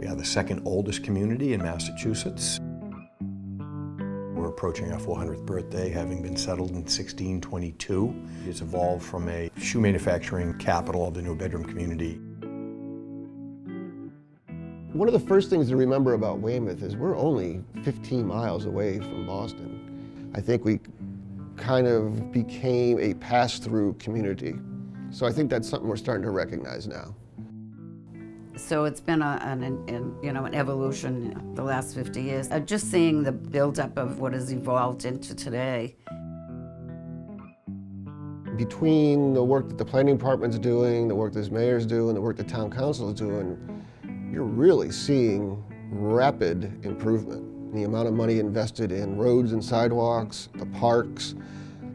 We are the second oldest community in Massachusetts. We're approaching our 400th birthday, having been settled in 1622. It's evolved from a shoe manufacturing capital of the new bedroom community. One of the first things to remember about Weymouth is we're only 15 miles away from Boston. I think we kind of became a pass-through community. So I think that's something we're starting to recognize now. So it's been an evolution the last 50 years. Just seeing the buildup of what has evolved into today. Between the work that the planning department's doing, the work this mayor's doing, the work the town council is doing, you're really seeing rapid improvement. The amount of money invested in roads and sidewalks, the parks,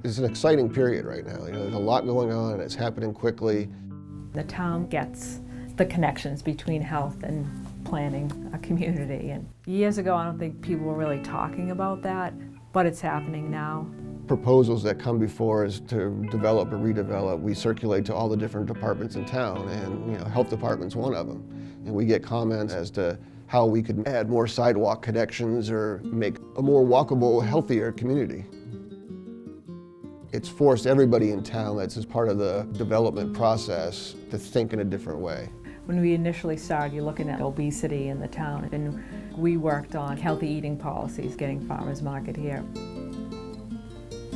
it's an exciting period right now. There's a lot going on and it's happening quickly. The town gets the connections between health and planning a community. And years ago, I don't think people were really talking about that, but it's happening now. Proposals that come before us to develop or redevelop, we circulate to all the different departments in town, and health department's one of them. And we get comments as to how we could add more sidewalk connections or make a more walkable, healthier community. It's forced everybody in town that's as part of the development process to think in a different way. When we initially started, you're looking at obesity in the town, and we worked on healthy eating policies, getting farmers market here.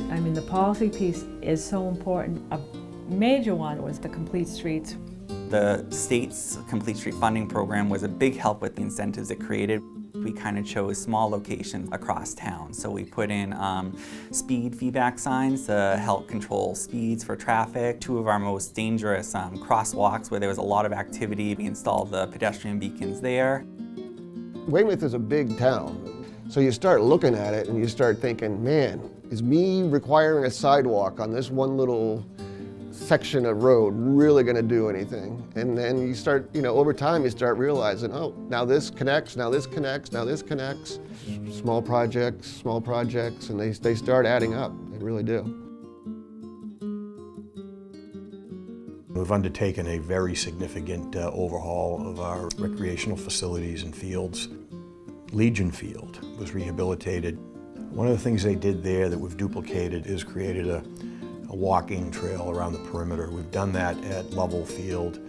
I mean, the policy piece is so important. A major one was the Complete Streets. The state's Complete Street funding program was a big help with the incentives it created. We kind of chose small locations across town. So we put in speed feedback signs to help control speeds for traffic. Two of our most dangerous crosswalks where there was a lot of activity, we installed the pedestrian beacons there. Weymouth is a big town. So you start looking at it and you start thinking, man, is me requiring a sidewalk on this one little section of road really going to do anything? And then you start, over time you start realizing, oh, now this connects, now this connects, now this connects. Small projects, and they start adding up. They really do. We've undertaken a very significant overhaul of our recreational facilities and fields. Legion Field was rehabilitated. One of the things they did there that we've duplicated is created a walking trail around the perimeter. We've done that at Lovell Field,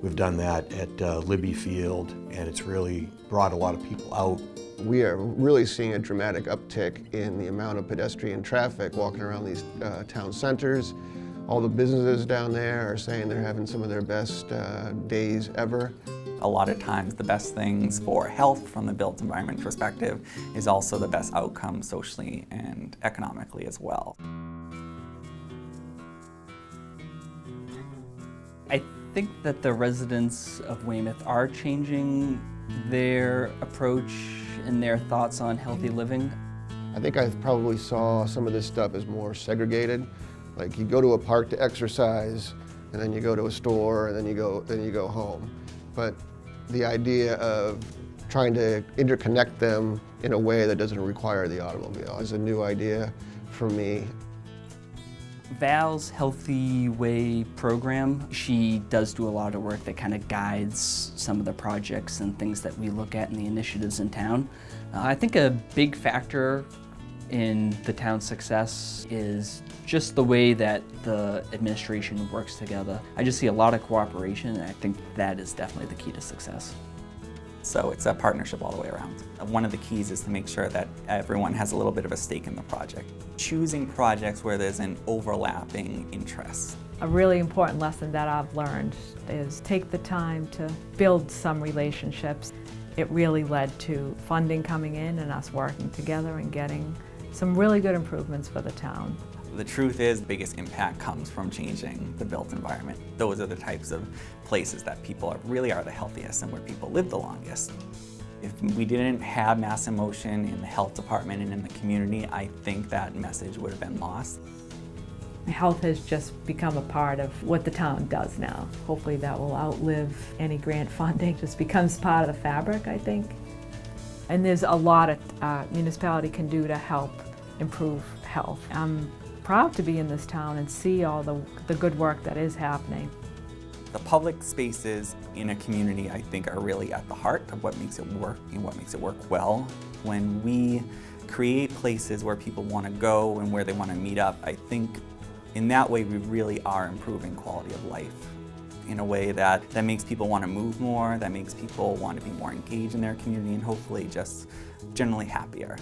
we've done that at Libby Field, and it's really brought a lot of people out. We are really seeing a dramatic uptick in the amount of pedestrian traffic walking around these town centers. All the businesses down there are saying they're having some of their best days ever. A lot of times the best things for health from the built environment perspective is also the best outcome socially and economically as well. I think that the residents of Weymouth are changing their approach and their thoughts on healthy living. I think I probably saw some of this stuff as more segregated. Like you go to a park to exercise, and then you go to a store, and then you go home. But the idea of trying to interconnect them in a way that doesn't require the automobile is a new idea for me. Val's Healthy Way program, she does do a lot of work that kind of guides some of the projects and things that we look at in the initiatives in town. I think a big factor in the town's success is just the way that the administration works together. I just see a lot of cooperation, and I think that is definitely the key to success. So it's a partnership all the way around. One of the keys is to make sure that everyone has a little bit of a stake in the project. Choosing projects where there's an overlapping interest. A really important lesson that I've learned is take the time to build some relationships. It really led to funding coming in and us working together and getting some really good improvements for the town. The truth is, the biggest impact comes from changing the built environment. Those are the types of places that people really are the healthiest and where people live the longest. If we didn't have mass emotion in the health department and in the community, I think that message would have been lost. Health has just become a part of what the town does now. Hopefully that will outlive any grant funding. It just becomes part of the fabric, I think. And there's a lot a municipality can do to help improve health. I'm proud to be in this town and see all the good work that is happening. The public spaces in a community, I think, are really at the heart of what makes it work and what makes it work well. When we create places where people want to go and where they want to meet up, I think in that way we really are improving quality of life in a way that makes people want to move more, that makes people want to be more engaged in their community, and hopefully just generally happier.